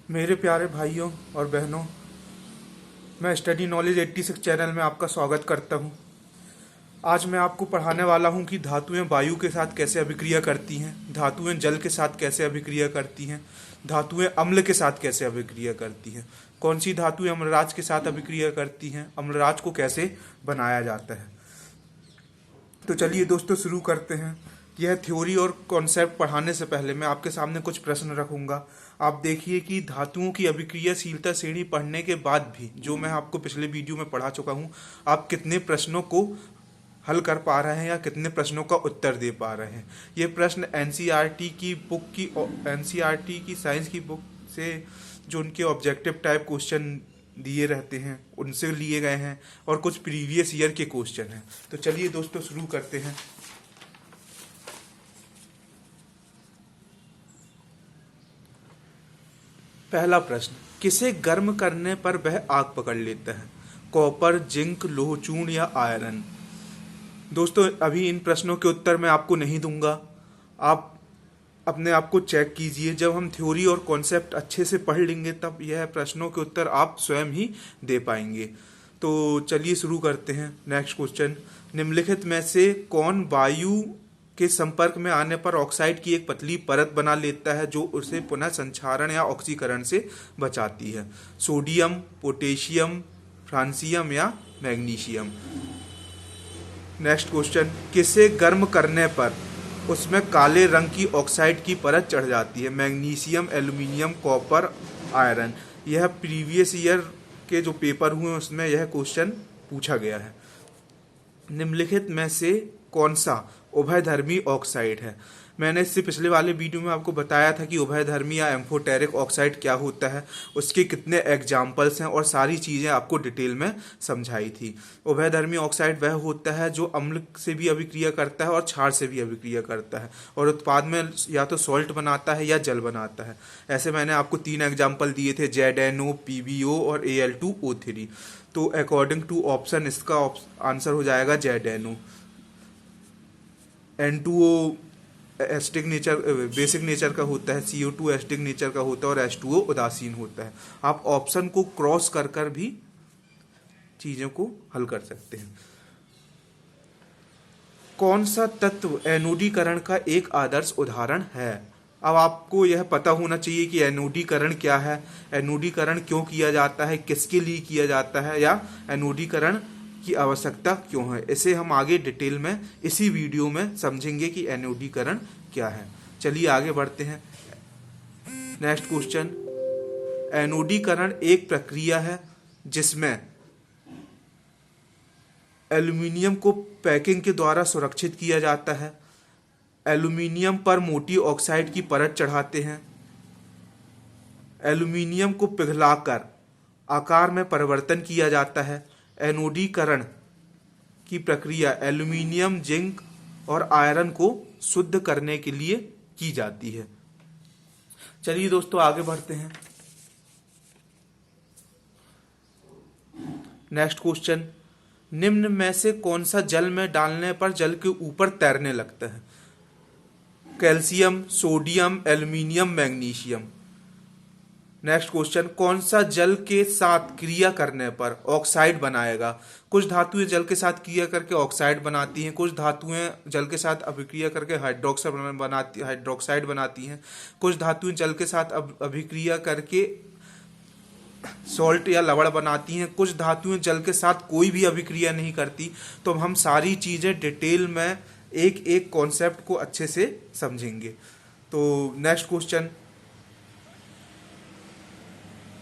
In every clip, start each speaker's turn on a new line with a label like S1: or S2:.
S1: मेरे प्यारे भाइयों और बहनों, मैं स्टडी नॉलेज 86 चैनल में आपका स्वागत करता हूं। आज मैं आपको पढ़ाने वाला हूं कि धातुएं वायु के साथ कैसे अभिक्रिया करती हैं, धातुएं जल के साथ कैसे अभिक्रिया करती हैं, धातुएं अम्ल के साथ कैसे अभिक्रिया करती हैं, कौन सी धातुएं अम्लराज के साथ अभिक्रिया करती हैं, अम्लराज को कैसे बनाया जाता है। तो चलिए दोस्तों शुरू करते हैं। यह थ्योरी और कॉन्सेप्ट पढ़ाने से पहले मैं आपके सामने कुछ प्रश्न रखूंगा। आप देखिए कि धातुओं की अभिक्रियाशीलता श्रेणी पढ़ने के बाद भी, जो मैं आपको पिछले वीडियो में पढ़ा चुका हूं, आप कितने प्रश्नों को हल कर पा रहे हैं या कितने प्रश्नों का उत्तर दे पा रहे हैं। ये प्रश्न एनसीईआरटी की साइंस की बुक से, जो उनके ऑब्जेक्टिव टाइप क्वेश्चन दिए रहते हैं, उनसे लिए गए हैं, और कुछ प्रीवियस ईयर के क्वेश्चन हैं। तो चलिए दोस्तों शुरू करते हैं। पहला प्रश्न, किसे गर्म करने पर वह आग पकड़ लेता है? कॉपर, जिंक, लोह चूर्ण या आयरन? दोस्तों अभी इन प्रश्नों के उत्तर मैं आपको नहीं दूंगा। आप अपने आप को चेक कीजिए। जब हम थ्योरी और कॉन्सेप्ट अच्छे से पढ़ लेंगे तब यह प्रश्नों के उत्तर आप स्वयं ही दे पाएंगे। तो चलिए शुरू करते हैं। नेक्स्ट क्वेश्चन, निम्नलिखित में से कौन वायु के संपर्क में आने पर ऑक्साइड की एक पतली परत बना लेता है जो उसे पुनः संक्षारण या ऑक्सीकरण से बचाती है? सोडियम, पोटेशियम, फ्रांसियम या मैग्नीशियम? नेक्स्ट क्वेश्चन, किसे गर्म करने पर उसमें काले रंग की ऑक्साइड की परत चढ़ जाती है? Magnesium, aluminium, copper, iron? यह प्रीवियस ईयर के जो पेपर हुए उसमें यह क्वेश्चन पूछा गया है। निम्नलिखित में से कौन सा उभयधर्मी ऑक्साइड है? मैंने इससे पिछले वाले वीडियो में आपको बताया था कि उभयधर्मी या एम्फोटेरिक ऑक्साइड क्या होता है, उसके कितने एग्जाम्पल्स हैं और सारी चीज़ें आपको डिटेल में समझाई थी। उभयधर्मी ऑक्साइड वह होता है जो अम्ल से भी अभिक्रिया करता है और क्षार से भी अभिक्रिया करता है और उत्पाद में या तो सॉल्ट बनाता है या जल बनाता है। ऐसे मैंने आपको 3 एग्जाम्पल दिए थे, ZnO, PbO और Al2O3। तो अकॉर्डिंग टू ऑप्शन इसका आंसर हो जाएगा ZnO। N2O asterisk nature, basic nature का होता है, CO2 एस्टिक नेचर का होता है और H2O उदासीन होता है। आप ऑप्शन को क्रॉस कर कर भी चीजों को हल कर सकते हैं। कौन सा तत्व एनोडीकरण का एक आदर्श उदाहरण है? अब आपको यह पता होना चाहिए कि एनोडीकरण क्या है, एनोडीकरण क्यों किया जाता है, किसके लिए किया जाता है, या एनोडीकरण की आवश्यकता क्यों है। इसे हम आगे डिटेल में इसी वीडियो में समझेंगे कि एनोडीकरण क्या है। चलिए आगे बढ़ते हैं। नेक्स्ट क्वेश्चन, एनोडीकरण एक प्रक्रिया है जिसमें एल्यूमिनियम को पैकिंग के द्वारा सुरक्षित किया जाता है। एल्यूमिनियम पर मोटी ऑक्साइड की परत चढ़ाते हैं। एल्यूमिनियम को पिघलाकर आकार में परिवर्तन किया जाता है। एनोडीकरण की प्रक्रिया एल्यूमिनियम, जिंक और आयरन को शुद्ध करने के लिए की जाती है। चलिए दोस्तों आगे बढ़ते हैं। नेक्स्ट क्वेश्चन, निम्न में से कौन सा जल में डालने पर जल के ऊपर तैरने लगता है? Calcium, sodium, aluminium, magnesium? Next question, कौन सा जल के साथ क्रिया करने पर ऑक्साइड बनाएगा? कुछ धातुएं जल के साथ क्रिया करके ऑक्साइड बनाती हैं, कुछ धातुएं जल के साथ अभिक्रिया करके हाइड्रोक्साइड बनाती हैं, कुछ धातुएं जल के साथ अभिक्रिया करके सॉल्ट या लवण बनाती हैं, कुछ धातुएं जल के साथ कोई भी अभिक्रिया नहीं करती। तो हम सारी चीजें डिटेल में एक एक कॉन्सेप्ट को अच्छे से समझेंगे। तो नेक्स्ट क्वेश्चन,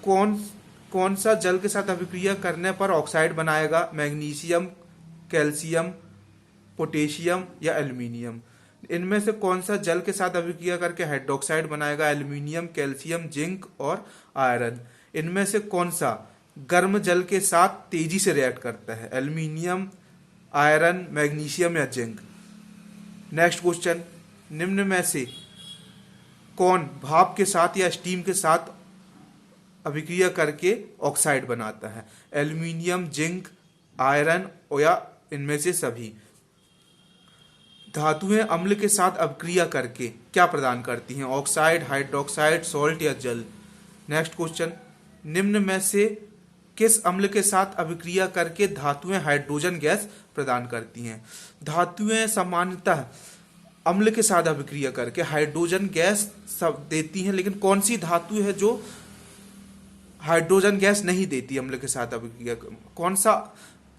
S1: कौन सा जल के साथ अभिक्रिया करने पर ऑक्साइड बनाएगा? मैग्नीशियम, कैल्शियम, पोटेशियम या एल्यूमिनियम? इनमें से कौन सा जल के साथ अभिक्रिया करके हाइड्रोक्साइड बनाएगा? एल्यूमिनियम, कैल्शियम, जिंक और आयरन? इनमें से कौन सा गर्म जल के साथ तेजी से रिएक्ट करता है? एल्यूमिनियम, आयरन, मैग्नीशियम या जिंक? नेक्स्ट क्वेश्चन, निम्न में से कौन भाप के साथ या स्टीम के साथ अभिक्रिया करके ऑक्साइड बनाता है? एल्यूमिनियम, जिंक, आयरन या इनमें से सभी? धातुएं अम्ल के साथ अभिक्रिया करके क्या प्रदान करती हैं? ऑक्साइड, हाइड्रोक्साइड, सॉल्ट या जल? नेक्स्ट क्वेश्चन, निम्न में से किस अम्ल के साथ अभिक्रिया करके धातुएं हाइड्रोजन गैस प्रदान करती हैं? धातुएं सामान्यतः अम्ल के साथ अभिक्रिया करके हाइड्रोजन गैस सब देती हैं, लेकिन कौन सी धातु है जो हाइड्रोजन गैस नहीं देती अम्ल के साथ अभिक्रिया?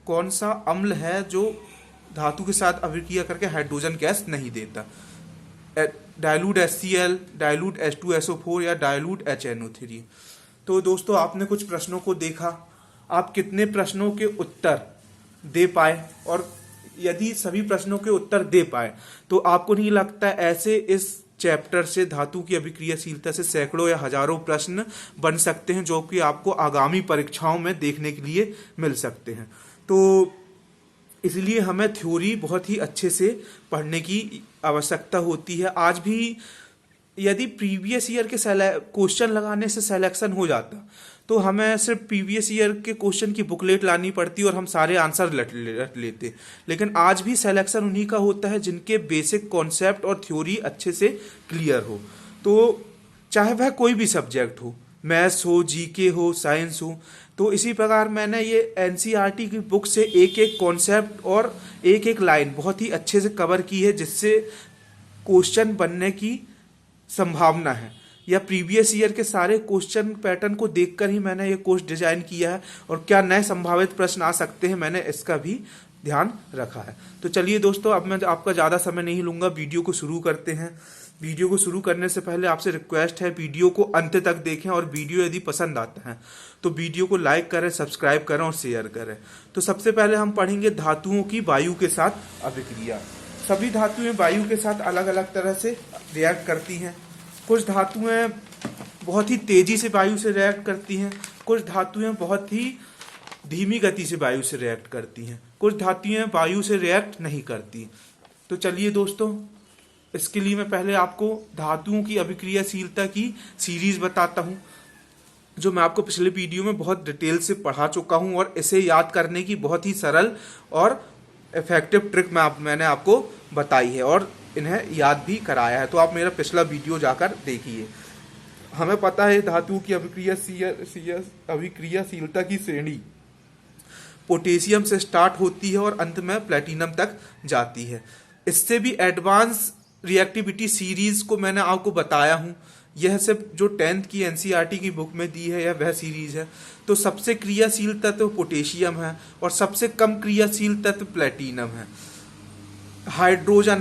S1: कौन सा अम्ल है जो धातु के साथ अभिक्रिया करके हाइड्रोजन गैस नहीं देता? डाइल्यूट HCl, डाइल्यूट H2SO4 या डाइल्यूट HNO3। तो दोस्तों आपने कुछ प्रश्नों को देखा, आप कितने प्रश्नों के उत्तर दे पाए, और यदि सभी प्रश्नों के उत्तर दे पाए तो आपको नहीं लगता ऐसे इस चैप्टर से धातु की अभिक्रियाशीलता से सैकड़ों या हजारों प्रश्न बन सकते हैं जो कि आपको आगामी परीक्षाओं में देखने के लिए मिल सकते हैं? तो इसलिए हमें थ्योरी बहुत ही अच्छे से पढ़ने की आवश्यकता होती है। आज भी यदि प्रीवियस ईयर के क्वेश्चन लगाने से सिलेक्शन हो जाता तो हमें सिर्फ प्रीवियस ईयर के क्वेश्चन की बुकलेट लानी पड़ती और हम सारे आंसर रट लेते, लेकिन आज भी सिलेक्शन उन्हीं का होता है जिनके बेसिक कॉन्सेप्ट और थ्योरी अच्छे से क्लियर हो। तो चाहे वह कोई भी सब्जेक्ट हो, मैथ्स हो, जीके हो, साइंस हो। तो इसी प्रकार मैंने ये एनसीईआरटी की बुक से एक एक कॉन्सेप्ट और एक एक लाइन बहुत ही अच्छे से कवर की है, जिससे क्वेश्चन बनने की संभावना है, या प्रीवियस ईयर के सारे क्वेश्चन पैटर्न को देखकर ही मैंने ये कोर्स डिजाइन किया है, और क्या नए संभावित प्रश्न आ सकते हैं मैंने इसका भी ध्यान रखा है। तो चलिए दोस्तों, अब मैं आपका ज़्यादा समय नहीं लूँगा, वीडियो को शुरू करते हैं। वीडियो को शुरू करने से पहले आपसे रिक्वेस्ट है, वीडियो को अंत तक देखें, और वीडियो यदि पसंद आता है तो वीडियो को लाइक करें, सब्सक्राइब करें और शेयर करें। तो सबसे पहले हम पढ़ेंगे धातुओं की वायु के साथ अभिक्रिया। सभी धातुएं वायु के साथ अलग अलग तरह से रिएक्ट करती हैं। कुछ धातुएं बहुत ही तेजी से वायु से रिएक्ट करती हैं, कुछ धातुएं बहुत ही धीमी गति से वायु से रिएक्ट करती हैं, कुछ धातुएं वायु से रिएक्ट नहीं करती। तो चलिए दोस्तों, इसके लिए मैं पहले आपको धातुओं की अभिक्रियाशीलता की सीरीज बताता हूं, जो मैं आपको पिछले वीडियो में बहुत डिटेल से पढ़ा चुका हूं, और इसे याद करने की बहुत ही सरल और इफेक्टिव ट्रिक मैंने आपको बताई है और इन्हें याद भी कराया है। तो आप मेरा पिछला वीडियो जाकर देखिए। हमें पता है धातुओं की अभिक्रियाशीलता की श्रेणी पोटेशियम से स्टार्ट होती है और अंत में प्लेटिनम तक जाती है। इससे भी एडवांस रिएक्टिविटी सीरीज को मैंने आपको बताया हूं, यह सिर्फ जो 10th की एनसीईआरटी की बुक में दी है यह वह सीरीज है। तो सबसे क्रियाशील तत्व पोटेशियम है और सबसे कम क्रियाशील तत्व प्लेटिनम है। हाइड्रोजन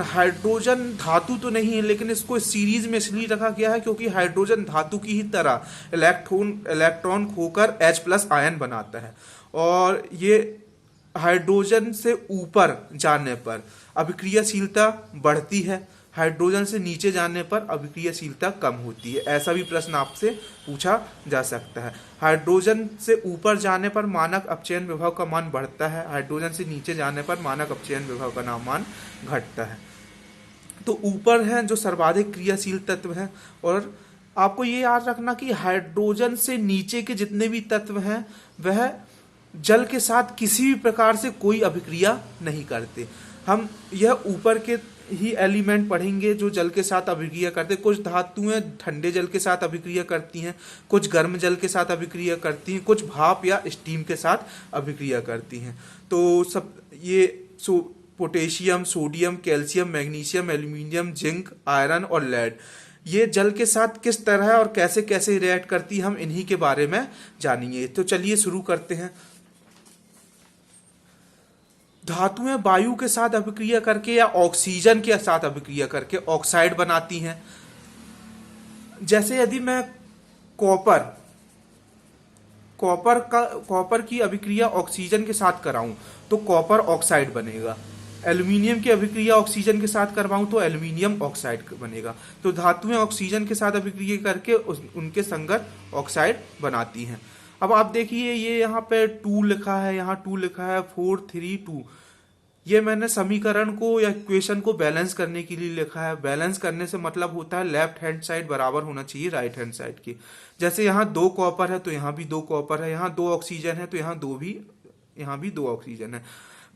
S1: धातु तो नहीं है, लेकिन इसको इस सीरीज में इसलिए रखा गया है क्योंकि हाइड्रोजन धातु की ही तरह इलेक्ट्रॉन खोकर H+ आयन बनाता है, और ये हाइड्रोजन से ऊपर जाने पर अभिक्रियाशीलता बढ़ती है, हाइड्रोजन से नीचे जाने पर अभिक्रियाशीलता कम होती है। ऐसा भी प्रश्न आपसे पूछा जा सकता है। हाइड्रोजन से ऊपर जाने पर मानक अपचयन विभव का मान बढ़ता है, हाइड्रोजन से नीचे जाने पर मानक अपचयन विभव का मान घटता है। तो ऊपर है जो सर्वाधिक क्रियाशील तत्व है, और आपको ये याद रखना कि हाइड्रोजन से नीचे के जितने भी तत्व हैं वह जल के साथ किसी भी प्रकार से कोई अभिक्रिया नहीं करते। हम यह ऊपर के ही एलिमेंट पढ़ेंगे जो जल के साथ अभिक्रिया करते हैं। कुछ धातुएं ठंडे जल के साथ अभिक्रिया करती हैं, कुछ गर्म जल के साथ अभिक्रिया करती हैं, कुछ भाप या स्टीम के साथ अभिक्रिया करती हैं। तो सब ये potassium, sodium, calcium, magnesium, aluminium, zinc, iron और लेड, ये जल के साथ किस तरह और कैसे कैसे रिएक्ट करती है, हम इन्हीं के बारे में जानेंगे। तो चलिए शुरू करते हैं। धातुएं वायु के साथ अभिक्रिया करके या ऑक्सीजन के साथ अभिक्रिया करके ऑक्साइड बनाती हैं। जैसे यदि मैं कॉपर की अभिक्रिया ऑक्सीजन के साथ कराऊं तो कॉपर ऑक्साइड बनेगा। एल्यूमिनियम की अभिक्रिया ऑक्सीजन के साथ करवाऊं तो एल्यूमिनियम ऑक्साइड बनेगा। तो धातुएं ऑक्सीजन के साथ अभिक्रिया करके उनके संगत ऑक्साइड बनाती हैं। अब आप देखिए, ये यहाँ पे 2 लिखा है, यहाँ 2 लिखा है, 4 3 2। ये मैंने समीकरण को या इक्वेशन को बैलेंस करने के लिए लिखा है। बैलेंस करने से मतलब होता है लेफ्ट हैंड साइड बराबर होना चाहिए राइट हैंड साइड की। जैसे यहाँ 2 कॉपर है तो यहाँ भी 2 कॉपर है, यहाँ 2 ऑक्सीजन है तो यहाँ भी 2 ऑक्सीजन है।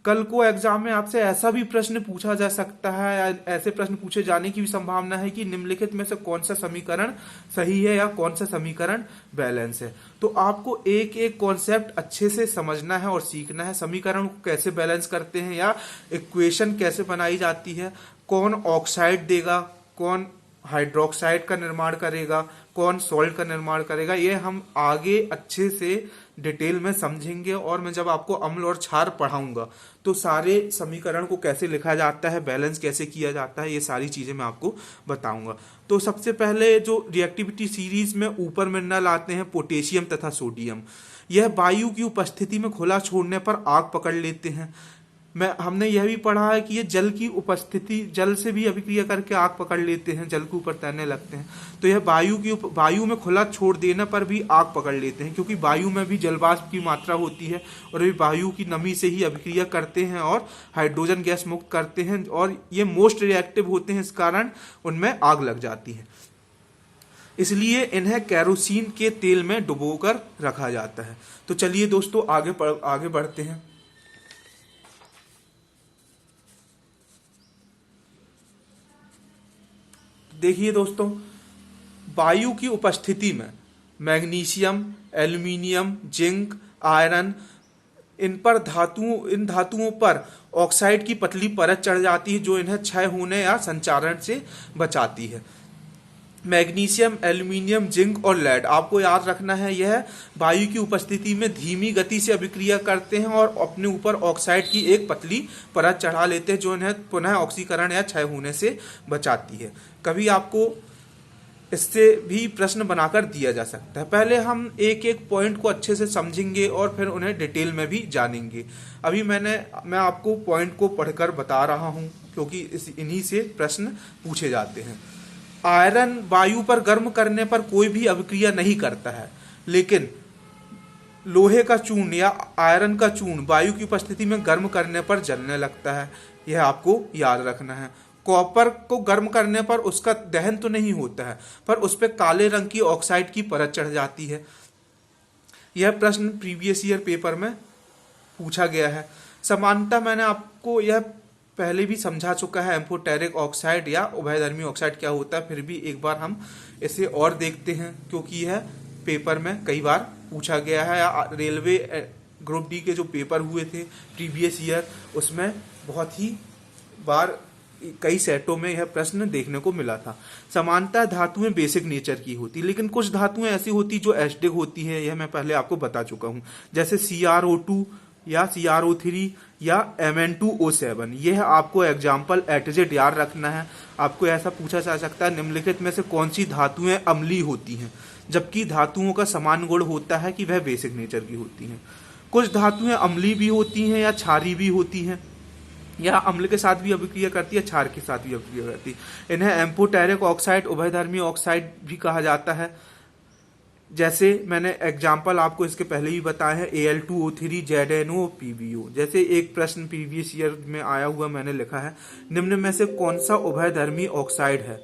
S1: कल को एग्जाम में आपसे ऐसा भी प्रश्न पूछा जा सकता है, या ऐसे प्रश्न पूछे जाने की भी संभावना है कि निम्नलिखित में से कौन सा समीकरण सही है या कौन सा समीकरण बैलेंस है। तो आपको एक एक कॉन्सेप्ट अच्छे से समझना है और सीखना है। समीकरण को कैसे बैलेंस करते हैं या इक्वेशन कैसे बनाई जाती है, कौन ऑक्साइड देगा, कौन हाइड्रोक्साइड का निर्माण करेगा, कौन सॉल्ट का निर्माण करेगा, ये हम आगे अच्छे से डिटेल में समझेंगे। और मैं जब आपको अम्ल और क्षार पढ़ाऊंगा तो सारे समीकरण को कैसे लिखा जाता है, बैलेंस कैसे किया जाता है, ये सारी चीजें मैं आपको बताऊंगा। तो सबसे पहले जो रिएक्टिविटी सीरीज में ऊपर मिनरल आते हैं पोटेशियम तथा सोडियम, यह वायु की उपस्थिति में खुला छोड़ने पर आग पकड़ लेते हैं। हमने यह भी पढ़ा है कि ये जल की उपस्थिति, जल से भी अभिक्रिया करके आग पकड़ लेते हैं, जल के ऊपर तैरने लगते हैं। तो यह वायु में खुला छोड़ देने पर भी आग पकड़ लेते हैं, क्योंकि वायु में भी जलवाष्प की मात्रा होती है और ये वायु की नमी से ही अभिक्रिया करते हैं और हाइड्रोजन गैस मुक्त करते हैं, और ये मोस्ट रिएक्टिव होते हैं, इस कारण उनमें आग लग जाती है। इसलिए इन्हें केरोसिन के तेल में डुबोकर रखा जाता है। तो चलिए दोस्तों आगे बढ़ते हैं। देखिए दोस्तों, वायु की उपस्थिति में मैग्नीशियम, एल्यूमिनियम, जिंक, आयरन, इन धातुओं पर ऑक्साइड की पतली परत चढ़ जाती है, जो इन्हें क्षय होने या संचारण से बचाती है। मैग्नीशियम, एल्यूमिनियम, जिंक और लेड, आपको याद रखना है, यह वायु की उपस्थिति में धीमी गति से अभिक्रिया करते हैं और अपने ऊपर ऑक्साइड की एक पतली परत चढ़ा लेते हैं, जो इन्हें पुनः ऑक्सीकरण या क्षय होने से बचाती है। कभी आपको इससे भी प्रश्न बनाकर दिया जा सकता है। पहले हम एक एक पॉइंट को अच्छे से समझेंगे और फिर उन्हें डिटेल में भी जानेंगे। अभी मैं आपको पॉइंट को पढ़कर बता रहा हूं, क्योंकि इन्हीं से प्रश्न पूछे जाते हैं। आयरन वायु पर गर्म करने पर कोई भी अभिक्रिया नहीं करता है, लेकिन लोहे का चूर्ण या आयरन का चूर्ण वायु की उपस्थिति में गर्म करने पर जलने लगता है। यह आपको याद रखना है। कॉपर को गर्म करने पर उसका दहन तो नहीं होता है, पर उस पर काले रंग की ऑक्साइड की परत चढ़ जाती है। यह प्रश्न प्रीवियस ईयर पेपर में पूछा गया है। समानता मैंने आपको यह पहले भी समझा चुका है, एम्फोटेरिक ऑक्साइड या उभयधर्मी ऑक्साइड क्या होता है, फिर भी एक बार हम इसे और देखते हैं, क्योंकि यह पेपर में कई बार पूछा गया है। या रेलवे ग्रुप डी के जो पेपर हुए थे प्रीवियस ईयर, उसमें बहुत ही बार कई सेटों में यह प्रश्न देखने को मिला था। समानता धातुएं बेसिक नेचर की होती, लेकिन कुछ धातुएं ऐसी होती जो एसिडिक होती है, यह मैं पहले आपको बता चुका हूं, जैसे CrO2 या CrO3 या Mn2O7। यह आपको एग्जाम्पल एटजेड याद रखना है। आपको ऐसा पूछा जा सकता है, निम्नलिखित में से कौन सी धातुएं अम्लीय होती हैं, जबकि धातुओं का समान गुण होता है कि वह बेसिक नेचर की होती हैं। कुछ धातुएं अम्लीय भी होती हैं या क्षारीय भी होती हैं, या अम्ल के साथ भी अभिक्रिया करती है, क्षार के साथ भी अभिक्रिया करती है। इन्हें एम्फोटेरिक ऑक्साइड, उभयधर्मी ऑक्साइड भी कहा जाता है। जैसे मैंने एग्जाम्पल आपको इसके पहले ही बताया है, Al2O3, ZnO, PbO। जैसे एक प्रश्न प्रीवियस ईयर में आया हुआ मैंने लिखा है, निम्न में से कौन सा उभयधर्मी ऑक्साइड है,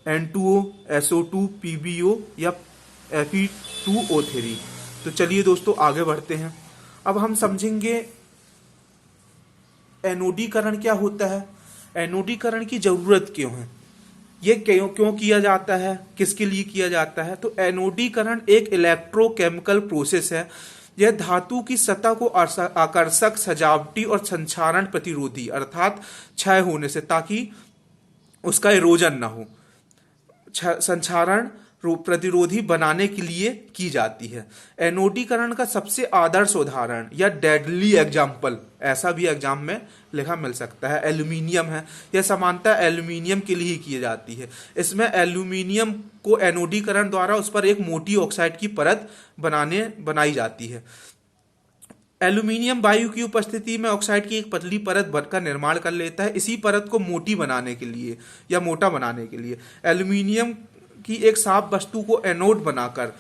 S1: N2O, SO2, PbO या Fe2O3। तो चलिए दोस्तों आगे बढ़ते हैं। अब हम समझेंगे एनोडीकरण क्या होता है, एनोडीकरण की जरूरत क्यों है, ये क्यों किया जाता है, किसके लिए किया जाता है। तो एनोडीकरण एक इलेक्ट्रोकेमिकल प्रोसेस है। यह धातु की सतह को आकर्षक, सजावटी और संक्षारण प्रतिरोधी अर्थात क्षय होने से, ताकि उसका इरोजन ना हो, संक्षारण प्रतिरोधी बनाने के लिए की जाती है। एनोडीकरण का सबसे आदर्श उदाहरण या डेडली एग्जाम्पल, ऐसा भी एग्जाम में लिखा मिल सकता है, एल्यूमिनियम है। यह समानता एल्यूमिनियम के लिए ही की जाती है। इसमें एल्यूमिनियम को एनोडीकरण द्वारा उस पर एक मोटी ऑक्साइड की परत बनाई जाती है। एल्यूमिनियम वायु की उपस्थिति में ऑक्साइड की एक पतली परत का निर्माण कर लेता है। इसी परत को मोटी बनाने के लिए या मोटा बनाने के लिए एल्यूमिनियम की एक साफ वस्तु को एनोड बनाकर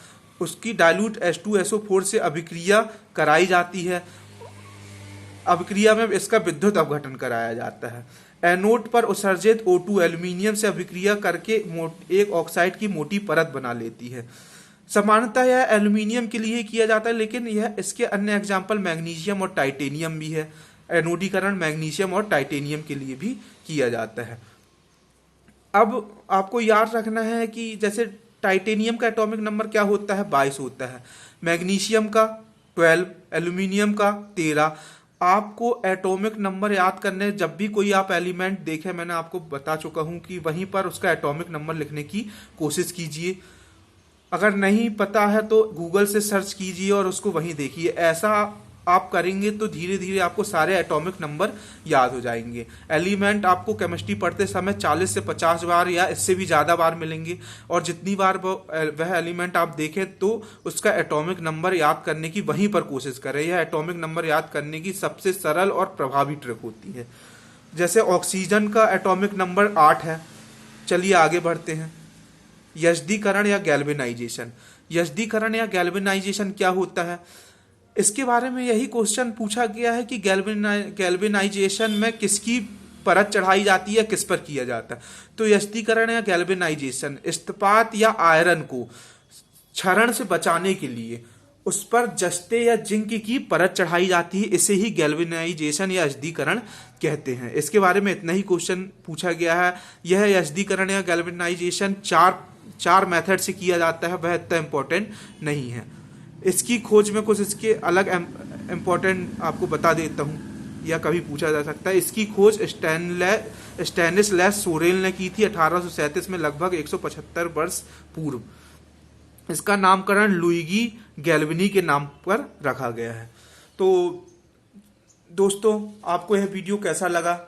S1: उसकी डाइल्यूट H2SO4 से अभिक्रिया कराई जाती है। अभिक्रिया में इसका विद्युत अपघटन कराया जाता है। एनोड पर उत्सर्जित O2 एल्यूमिनियम से अभिक्रिया करके एक ऑक्साइड की मोटी परत बना लेती है। सामान्यतः यह एल्यूमिनियम के लिए किया जाता है, लेकिन यह इसके अन्य एग्जाम्पल मैग्नीशियम और टाइटेनियम भी है। एनोडीकरण मैग्नीशियम और टाइटेनियम के लिए भी किया जाता है। अब आपको याद रखना है कि जैसे टाइटेनियम का एटॉमिक नंबर क्या होता है, 22 होता है, मैग्नीशियम का 12, एल्यूमिनियम का 13। आपको एटॉमिक नंबर याद करने, जब भी कोई आप एलिमेंट देखें, मैंने आपको बता चुका हूं कि वहीं पर उसका एटॉमिक नंबर लिखने की कोशिश कीजिए। अगर नहीं पता है तो गूगल से सर्च कीजिए और उसको वहीं देखिए। ऐसा आप करेंगे तो धीरे धीरे आपको सारे एटॉमिक नंबर याद हो जाएंगे। एलिमेंट आपको केमिस्ट्री पढ़ते समय 40 से 50 बार या इससे भी ज़्यादा बार मिलेंगे, और जितनी बार वह एलिमेंट आप देखें तो उसका एटॉमिक नंबर याद करने की वहीं पर कोशिश करें। यह एटॉमिक नंबर याद करने की सबसे सरल और प्रभावी ट्रिक होती है। जैसे ऑक्सीजन का एटॉमिक नंबर 8 है। चलिए आगे बढ़ते हैं। यस्दीकरण या गैल्वेनाइजेशन। यस्दीकरण या गैल्वेनाइजेशन क्या होता है, इसके बारे में यही क्वेश्चन पूछा गया है कि गैल्वेनाइजेशन में किसकी परत चढ़ाई जाती है, किस पर किया जाता है। तो यस्दीकरण या गैल्वेनाइजेशन इस्पात या आयरन को क्षरण से बचाने के लिए उस पर जस्ते या जिंक की परत चढ़ाई जाती है। इसे ही गैल्वेनाइजेशन या यस्दीकरण कहते हैं। इसके बारे में इतना ही क्वेश्चन पूछा गया है। यह यस्दीकरण या गैल्वेनाइजेशन चार मेथड से किया जाता है, वह इतना इंपॉर्टेंट नहीं है। इसकी खोज में कुछ इसके अलग इम्पोर्टेंट आपको बता देता हूँ, या कभी पूछा जा सकता है। इसकी खोज स्टैनिस्लैस सोरेल ने की थी 1837 में, लगभग 175 वर्ष पूर्व। इसका नामकरण लुइगी गैल्वनी के नाम पर रखा गया है। तो दोस्तों, आपको यह वीडियो कैसा लगा?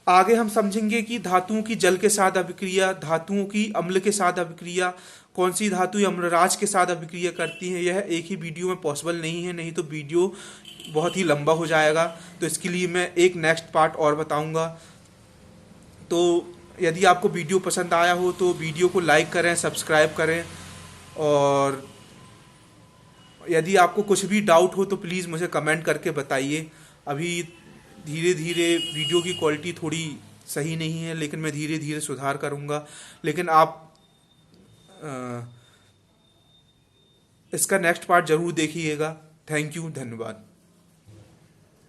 S1: आगे हम समझेंगे कि धातुओं की जल के साथ अभिक्रिया, धातुओं की अम्ल के साथ अभिक्रिया, कौन सी धातु अम्लराज के साथ अभिक्रिया करती है। यह एक ही वीडियो में पॉसिबल नहीं है, नहीं तो वीडियो बहुत ही लंबा हो जाएगा। तो इसके लिए मैं एक नेक्स्ट पार्ट और बताऊंगा। तो यदि आपको वीडियो पसंद आया हो तो वीडियो को लाइक करें, सब्सक्राइब करें, और यदि आपको कुछ भी डाउट हो तो प्लीज़ मुझे कमेंट करके बताइए। अभी धीरे धीरे वीडियो की क्वालिटी थोड़ी सही नहीं है, लेकिन मैं धीरे धीरे सुधार करूँगा। लेकिन आप इसका नेक्स्ट पार्ट ज़रूर देखिएगा। थैंक यू, धन्यवाद।